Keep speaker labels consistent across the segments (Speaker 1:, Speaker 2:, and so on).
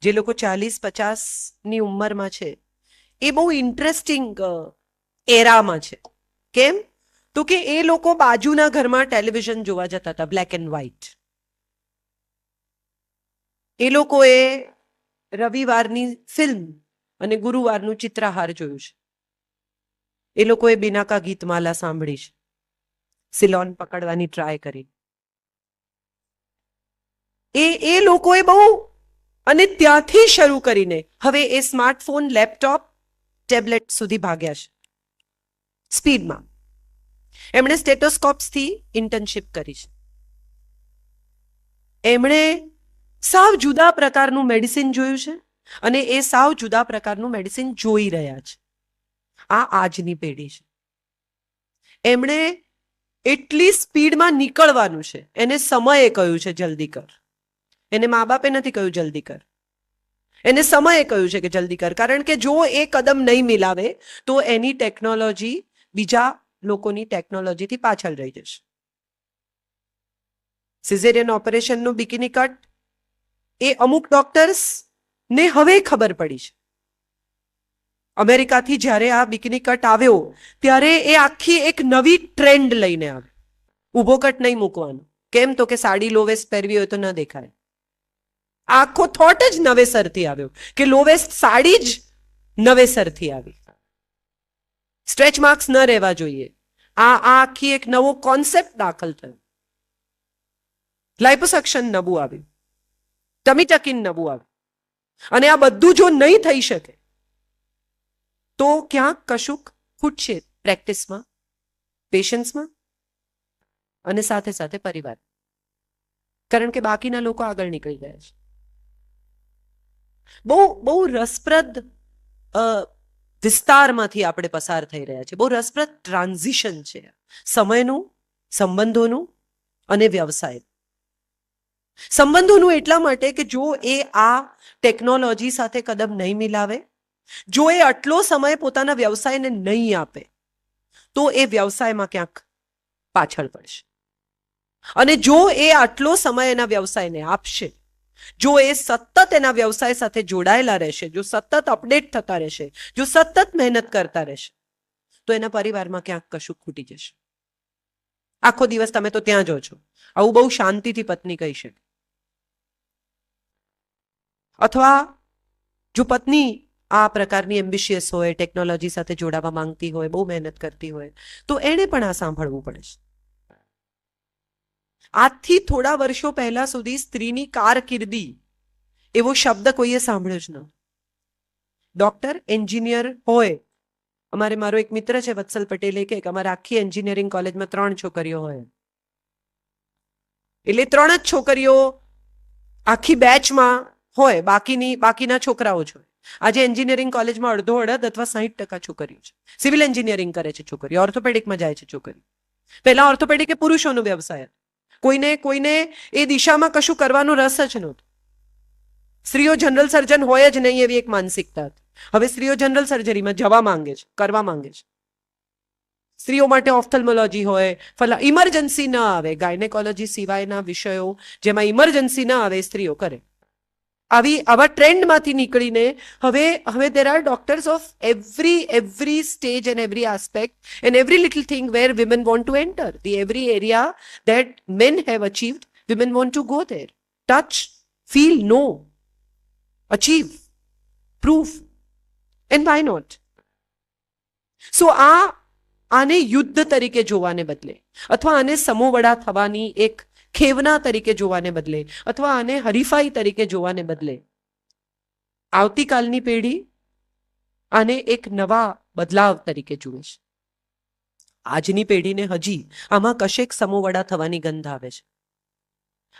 Speaker 1: જે લોકો 40-50ની ઉંમરમાં છે એ બહુ ઇન્ટરેસ્ટિંગ એરામાં છે. કેમ? તો કે એ લોકો બાજુના ઘરમાં ટેલિવિઝન જોવા જતા હતા, બ્લેક એન્ડ વ્હાઇટ. એ લોકોએ રવિવારની ફિલ્મ અને ગુરુવારનું ચિત્રહાર જોયું છે. એ લોકોએ બિનાકા ગીતમાલા સાંભળી છે, સિલોન પકડવાની ટ્રાય કરી. એ લોકોએ બહુ, અને ત્યાંથી શરૂ કરીને હવે એ સ્માર્ટફોન, લેપટોપ, ટેબ્લેટ સુધી ભાગ્યા છે સ્પીડમાં. એમણે સ્ટેટોસ્કોપ્સથી ઇન્ટર્નશિપ કરી છે. એમણે સાવ જુદા પ્રકારનું મેડિસિન જોયું છે અને એ સાવ જુદા પ્રકારનું મેડિસિન જોઈ રહ્યા છે. આ આજની પેઢી છે. એમણે એટલી સ્પીડમાં નીકળવાનું છે. એને સમયે કહ્યું છે જલ્દી કર. એને મા બાપે નથી કહ્યું જલ્દી કર, એને સમયે કહ્યું છે કે જલ્દી કર. કારણ કે જો એ કદમ નહીં મિલાવે તો એની ટેકનોલોજી બીજા લોકોની ટેકનોલોજીથી પાછળ રહી જશે. સિઝેરિયન ઓપરેશનનું બિકિની કટ એ અમુક ડોક્ટર્સ ને હવે ખબર પડી છે. અમેરિકાથી જ્યારે આ બિકિની કટ આવ્યો ત્યારે એ આખી એક નવી ટ્રેન્ડ લઈને આવે. ઊભો કટ નહીં મૂકવાનો. કેમ? તો કે સાડી લો વેસ્ટ પહેરવી હોય તો ન દેખાય. આખો થોટ જ નવેસરથી આવ્યો કે લો વેસ્ટ સાડી જ નવેસરથી આવી. સ્ટ્રેચ માર્ક્સ ન રહેવા જોઈએ. આ આખી એક નવો કોન્સેપ્ટ દાખલ થયો. લાઇપોસક્શન નવું આવ્યું, ટમી ટકીન નવું આવ્યું. અને આ બધું જો નહીં થઈ શકે તો ક્યાંક કશુંક ખૂટશે પ્રેક્ટિસમાં, પેશન્સમાં અને સાથે સાથે પરિવાર. કારણ કે બાકીના લોકો આગળ નીકળી ગયા છે. બહુ બહુ રસપ્રદ વિસ્તારમાંથી આપણે પસાર થઈ રહ્યા છે. બહુ રસપ્રદ ટ્રાન્ઝિશન છે સમયનું, સંબંધોનું અને વ્યવસાય. સંબંધોનું એટલા માટે કે જો એ આ ટેકનોલોજી સાથે કદમ નહીં મિલાવે, જો એ આટલો સમય પોતાના વ્યવસાયને નહીં આપે તો એ વ્યવસાયમાં ક્યાંક પાછળ પડશે. અને જો એ આટલો સમય એના વ્યવસાયને આપશે, જો એ સતત એના વ્યવસાય સાથે જોડાયેલા રહેશે, જો સતત અપડેટ થતા રહેશે, જો સતત મહેનત કરતા રહેશે તો એના પરિવારમાં ક્યાંક કશું ખૂટી જશે. આખો દિવસ તમે તો ત્યાં જો છો. આવું બહુ શાંતિથી પત્ની કહી શકે. અથવા જો પત્ની આ પ્રકારની એમ્બિશિયસ હોય, ટેકનોલોજી સાથે જોડાવા માંગતી હોય, બહુ મહેનત કરતી હોય તો એણે પણ આ સાંભળવું પડે છે. આજથી થોડા વર્ષો પહેલા સુધી સ્ત્રીની કારકિર્દી એવો શબ્દ કોઈએ સાંભળ્યો જ ન. ડોક્ટર, એન્જિનિયર હોય. અમારે મારો એક મિત્ર છે વત્સલ પટેલે કે અમારે આખી એન્જિનિયરિંગ કોલેજમાં 3 છોકરીઓ હોય, એટલે 3 જ છોકરીઓ આખી બેચમાં હોય, બાકીના છોકરાઓ જ હોય. આજે એન્જિનિયરિંગ કોલેજમાં અડધો અડધ અથવા 60% છોકરીઓ છે. સિવિલ એન્જિનિયરિંગ કરે છે છોકરીઓ, ઓર્થોપેડિકમાં જાય છે છોકરીઓ. પહેલા ઓર્થોપેડિક એ પુરુષોનો વ્યવસાય હતો. કોઈને એ દિશામાં કશું કરવાનો રસ જ નહોતો. સ્ત્રીઓ જનરલ સર્જન હોય જ નહીં એવી એક માનસિકતા હતી. હવે સ્ત્રીઓ જનરલ સર્જરીમાં જવા માંગે છે, કરવા માંગે છે. સ્ત્રીઓ માટે ઓફથલ્મોલોજી હોય, ઇમરજન્સી ના આવે, ગાયનેકોલોજી સિવાયના વિષયો જેમાં ઇમરજન્સી ના આવે સ્ત્રીઓ કરે. આવા ટ્રેન્ડમાંથી નીકળીને હવે there are doctors of every stage and every aspect and every little thing where women want to enter. The every area that men have achieved, women want to go there. Touch, feel, know, achieve, prove. And why not? So આને યુદ્ધ તરીકે જોવાને બદલે, અથવા આને સમોવડા થવાની એક ખેવના તરીકે જોવાને બદલે, અથવા આને હરીફાઈ તરીકે જોવાને બદલે, આવતીકાલની પેઢી આને એક નવા બદલાવ તરીકે જુએ છે. આજની પેઢીને હજી આમાં કશેક સમોવડા થવાની ગંધ આવે છે.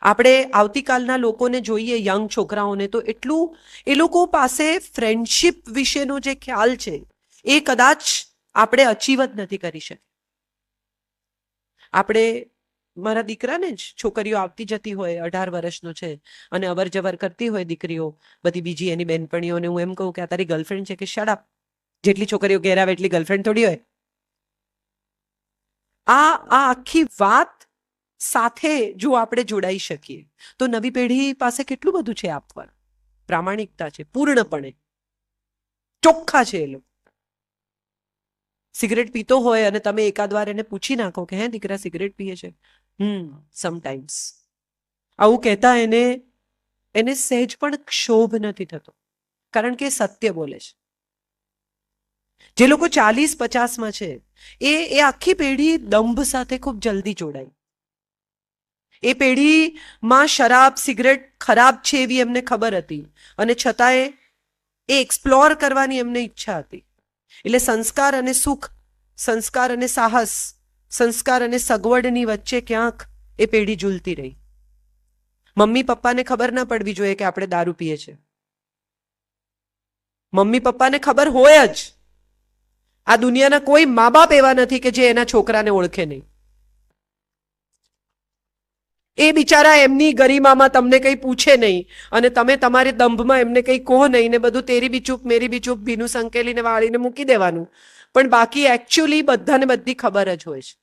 Speaker 1: આપણે આવતીકાલના લોકોને જોઈએ, યંગ છોકરાઓને, તો એટલું એ લોકો પાસે ફ્રેન્ડશિપ વિશેનો જે ખ્યાલ છે એ કદાચ આપણે અચીવ જ નથી કરી શકે. આપણે મારા દીકરાને જ છોકરીઓ આવતી જતી હોય, 18 વર્ષનો છે અને અવર જવર કરતી હોય દીકરીઓ, બધી બીજી એની બહેનપણીઓને હું એમ કહું કે આ તારી ગર્લફ્રેન્ડ છે કે શટ અપ, જેટલી છોકરીઓ ઘેર આવે એટલી ગર્લફ્રેન્ડ થોડી હોય. આ આખી વાત સાથે જો આપણે જોડાઈ શકીએ તો નવી પેઢી પાસે કેટલું બધું છે આપવાનું. પ્રામાણિકતા છે, પૂર્ણપણે ચોખ્ખા છે એ લોકો. સિગરેટ પીતો હોય અને તમે એકાદ વાર એને પૂછી નાખો કે હે દીકરા સિગરેટ પીએ છે, સમટાઈમ્સ, આવું કહેતા એને સહેજ પણ ક્ષોભ નથી થતો, કારણ કે એ સત્ય બોલે છે. જે લોકો 40-50માં છે એ આખી પેઢી દંભ સાથે ખૂબ જલ્દી જોડાઈ. એ પેઢીમાં શરાબ સિગરેટ ખરાબ છે એવી એમને ખબર હતી, અને છતાંય એ એક્સપ્લોર કરવાની એમને ઈચ્છા હતી. એટલે સંસ્કાર અને સુખ, સંસ્કાર અને સાહસ, સંસ્કાર અને સગવડની વચ્ચે ક્યાંક એ પેઢી ઝૂલતી રહી. મમ્મી પપ્પાને ખબર ના પડવી જોઈએ કે આપણે દારૂ પીએ છીએ. મમ્મી પપ્પાને ખબર હોય જ. આ દુનિયાના કોઈ મા બાપ એવા નથી કે જે એના છોકરાને ઓળખે નહીં. એ બિચારા એમની ગરિમામાં તમને કંઈ પૂછે નહીં, અને તમે તમારી દંભમાં એમને કંઈ કહો નહીં, ને બધું તેરી બી ચૂપ મેરી બી ચૂપ ભીનું સંકેલીને વાળીને મૂકી દેવાનું. પણ બાકી એકચ્યુઅલી બધાને બધી ખબર જ હોય છે.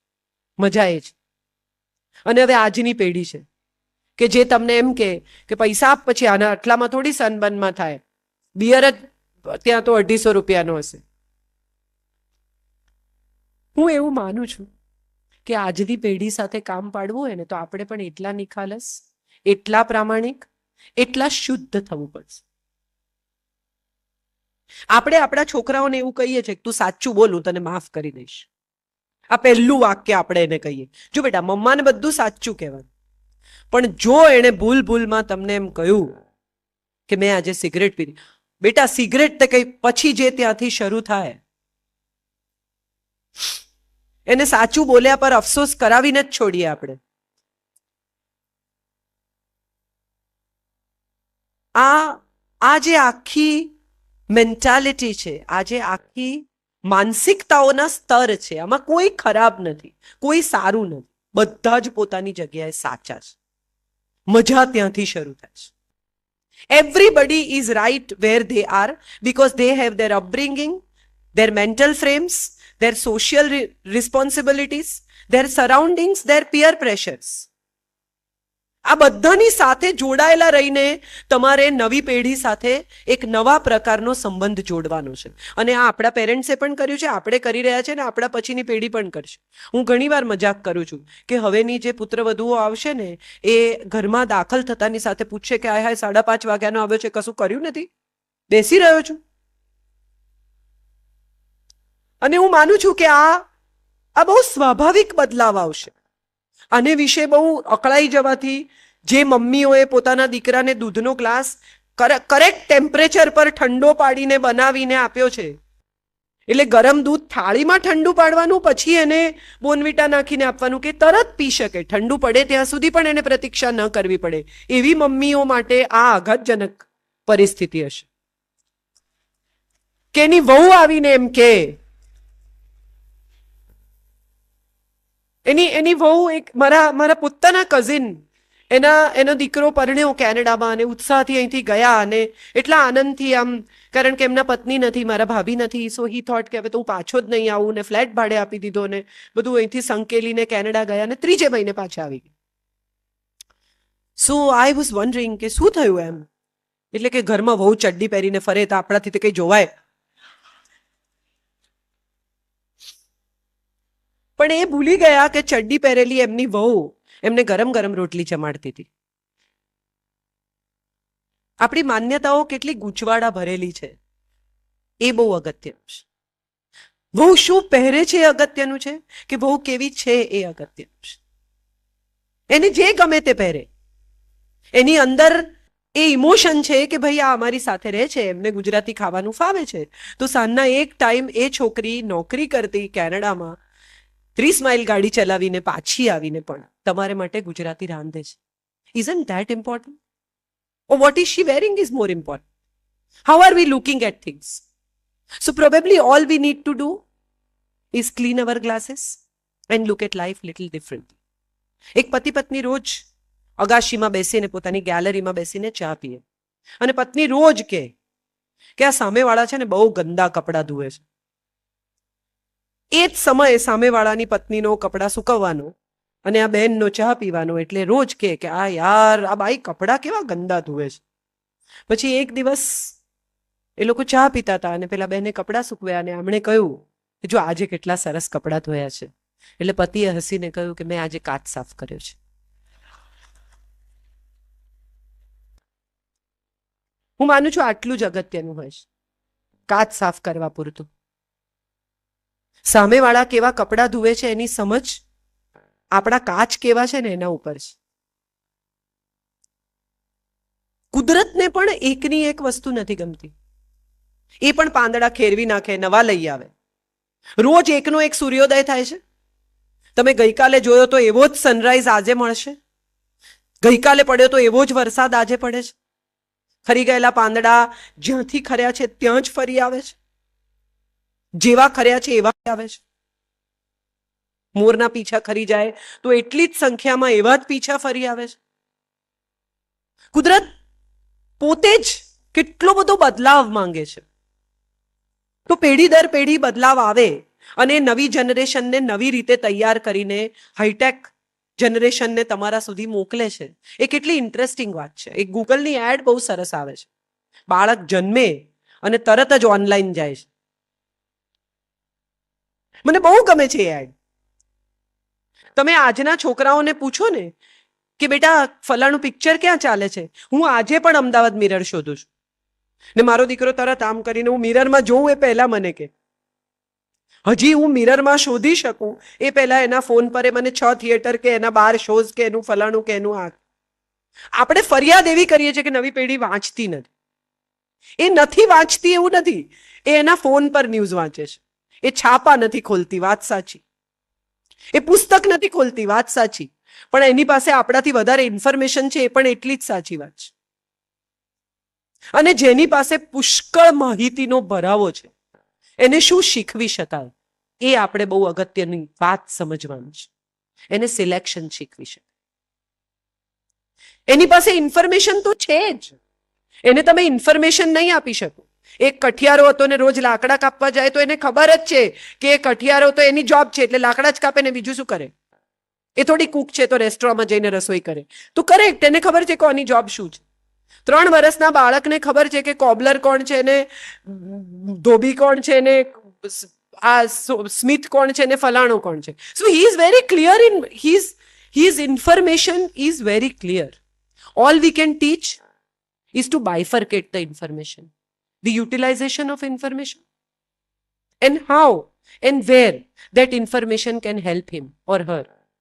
Speaker 1: મજા એ છે. અને હવે આજની પેઢી છે કે જે તમને એમ કે પૈસા આપ પછી આના આટલામાં થોડી સનબનમાં થાય, બિયર જ ત્યાં તો 250 રૂપિયાનો હશે. હું એવું માનું છું કે આજની પેઢી સાથે કામ પાડવું હોય ને તો આપણે પણ એટલા નિખાલસ, એટલા પ્રામાણિક, એટલા શુદ્ધ થવું પડશે. આપણે આપણા છોકરાઓને એવું કહીએ છીએ કે તું સાચું બોલ, હું તને માફ કરી દઈશ. આ પહેલું વાક્ય આપણે એને કહીએ. જો બેટા, મમ્માને બધું સાચું કહેવાનું, પણ જો એણે ભૂલમાં તમને એમ કહ્યું કે મેં આજે સિગરેટ પીધી, બેટા સિગરેટ તે કઈ પછી જે ત્યાંથી શરૂ થાય, એને સાચું બોલ્યા પર અફસોસ કરાવીને જ છોડીએ આપણે. આ જે આખી મેન્ટાલિટી છે, આ જે આખી માનસિકતાઓના સ્તર છે, આમાં કોઈ ખરાબ નથી, કોઈ સારું નથી, બધા જ પોતાની જગ્યાએ સાચા છે. મજા ત્યાંથી શરૂ થાય છે. Everybody is right where they are because they have their upbringing, their mental frames, their social responsibilities, their surroundings, their peer pressures. આ બધાની સાથે જોડાયેલા રહીને તમારે નવી પેઢી સાથે એક નવા પ્રકારનો સંબંધ જોડવાનો છે. અને આ આપણા પેરેન્ટ્સે પણ કર્યું છે, આપણે કરી રહ્યા છે, ને આપણા પછીની પેઢી પણ કરશે. હું ઘણીવાર મજાક કરું છું કે હવેની જે પુત્રવધુઓ આવશે ને એ ઘરમાં દાખલ થતાની સાથે પૂછશે કે હાય 5:30 વાગ્યાનો આવ્યો છે, કશું કર્યું નથી, બેસી રહ્યો છું. અને હું માનું છું કે આ બહુ સ્વાભાવિક બદલાવ આવશે. આને વિશે બહુ અકળાઈ જવાથી જે મમ્મીઓએ પોતાના દીકરાને દૂધનો ગ્લાસ કરેક્ટ ટેમ્પરેચર પર ઠંડો પાડીને બનાવીને આપ્યો છે, એટલે ગરમ દૂધ થાળીમાં ઠંડુ પાડવાનું, પછી એને બોર્નવિટા નાખીને આપવાનું કે તરત પી શકે, ઠંડુ પડે ત્યાં સુધી પણ એને પ્રતીક્ષા ન કરવી પડે, એવી મમ્મીઓ માટે આ આઘાતજનક પરિસ્થિતિ હશે. કે એની વહુ આવીને એમ કે એની વહુ એક મારા પોતાના કઝિન, એનો દીકરો પરણ્યો કેનેડામાં, અને ઉત્સાહથી અહીંથી ગયા, અને એટલા આનંદથી આમ, કારણ કે એમના પત્ની નથી, મારા ભાભી નથી, સો હી થોટ કે હવે તો હું પાછો જ નહીં આવું, ને ફ્લેટ ભાડે આપી દીધો, ને બધું અહીંથી સંકેલીને કેનેડા ગયા, ને 3 મહિને પાછા આવી ગયા. સો આઈ વોઝ વન્ડરિંગ કે શું થયું એમ. એટલે કે ઘરમાં વહુ ચડ્ડી પહેરીને ફરે તો આપણાથી તો કંઈ જોવાય. પણ એ ભૂલી ગયા કે ચડ્ડી પહેરેલી એમની વહુ એમને ગરમ ગરમ રોટલી જમાડતી હતી. આપણી માન્યતાઓ કેટલી ગૂંચવાડા ભરેલી છે એ બહુ અગત્યનું છે. વહુ શું પહેરે છે એ અગત્યનું છે કે વહુ કેવી છે એ અગત્યનું છે. એને જે ગમે તે પહેરે, એની અંદર એ ઇમોશન છે કે ભાઈ આ અમારી સાથે રહે છે, એમને ગુજરાતી ખાવાનું ફાવે છે, તો સાંજના એક ટાઈમ એ છોકરી નોકરી કરતી કેનેડામાં 30 માઇલ ગાડી ચલાવીને પાછી આવીને પણ તમારે માટે ગુજરાતી રાંધે છે. Isn't that important? Or what is she wearing is more important. How are we looking at things? So probably all we need to do is clean our glasses and look at life little differently. એક પતિ પત્ની રોજ અગાશીમાં બેસીને પોતાની ગેલેરીમાં બેસીને ચા પીએ, અને પત્ની રોજ કે આ સામેવાળા છે ને બહુ ગંદા કપડાં ધુએ છે. એ જ સમયે સામેવાળાની પત્નીનો કપડાં સુકવવાનો અને આ બહેનનો ચા પીવાનો, એટલે રોજ કે આ યાર આ બાઈ કપડાં કેવા ગંદા ધુએ છે. પછી એક દિવસ એ લોકો ચા પીતા હતા અને પેલા બેને કપડાં સૂકવ્યા અને આમણે કહ્યું કે જો આજે કેટલા સરસ કપડાં ધોયા છે. એટલે પતિએ હસીને કહ્યું કે મેં આજે કાચ સાફ કર્યો છે. હું માનું છું આટલું જ અગત્યનું હોય છે, કાચ સાફ કરવા પૂરતું. સામેવાળા કેવા કપડાં ધુએ છે એની સમજ આપણા કાચ કેવા છે ને એના ઉપર છે. કુદરતને પણ એકની એક વસ્તુ નથી ગમતી. એ પણ પાંદડા ખેરવી નાખે, નવા લઈ આવે. રોજ એકનો એક સૂર્યોદય થાય છે. તમે ગઈકાલે જોયો તો એવો જ સનરાઈઝ આજે મળશે. ગઈકાલે પડ્યો તો એવો જ વરસાદ આજે પડે છે. ખરી ગયેલા પાંદડા જ્યાંથી ખર્યા છે ત્યાં જ ફરી આવે છે. જેવા ખર્યા છે એવા આવે છે. મોરના પીછા ખરી જાય તો એટલી જ સંખ્યામાં એવા જ પીછા ફરી આવે છે. કુદરત પોતે જ કેટલો બધો બદલાવ માંગે છે. તો પેઢી દર પેઢી બદલાવ આવે અને નવી જનરેશનને નવી રીતે તૈયાર કરીને હાઈટેક જનરેશનને તમારા સુધી મોકલે છે. એ કેટલી ઇન્ટરેસ્ટિંગ વાત છે. એક ગૂગલની એડ બહુ સરસ આવે છે. બાળક જન્મે અને તરત જ ઓનલાઈન જાય છે. મને બહુ ગમે છે એ એડ. તમે આજના છોકરાઓને પૂછો ને કે બેટા ફલાણું પિક્ચર ક્યાં ચાલે છે, હું આજે પણ અમદાવાદ મિરર શોધું છું. ને મારો દીકરો તરત આમ કરીને હું મિરરમાં જોઉં એ પહેલા મને કે હજી હું મિરરમાં શોધી શકું એ પહેલા એના ફોન પર મને 6 થિયેટર કે એના 12 શોઝ કે એનું ફલાણું કે એનું આ. આપણે ફરિયાદ એવી કરીએ છીએ કે નવી પેઢી વાંચતી નથી. એ નથી વાંચતી એવું નથી, એ એના ફોન પર ન્યૂઝ વાંચે છે. એ છાપા નથી ખોલતી, વાત સાચી. એ પુસ્તક નથી ખોલતી, વાત સાચી. પણ એની પાસે આપણાથી વધારે ઇન્ફોર્મેશન છે, એ પણ એટલી જ સાચી વાત છે. અને જેની પાસે પુષ્કળ માહિતીનો ભરાવો છે એને શું શીખવી શકાય એ આપણે બહુ અગત્યની વાત સમજવાની છે. એને સિલેક્શન શીખવી શકાય. એની પાસે ઇન્ફોર્મેશન તો છે જ, એને તમે ઇન્ફોર્મેશન નહીં આપી શકો. એક કઠિયારો હતો ને રોજ લાકડા કાપવા જાય તો એને ખબર જ છે કે એ કઠિયારો તો એની જોબ છે એટલે લાકડા જ કાપે ને બીજું શું કરે. એ થોડી કુક છે તો રેસ્ટોરન્ટમાં જઈને રસોઈ કરે તો કરેક્ટ, એને ખબર છે કે આની જોબ શું છે. 3 વર્ષના બાળકને ખબર છે કે કોબલર કોણ છે ને ધોબી કોણ છે ને આ સ્મિથ કોણ છે ને ફલાણું કોણ છે. So he is very clear in his information is very clear. All we can teach is to bifurcate the information, the utilization of information, and how and where that information can help him or her.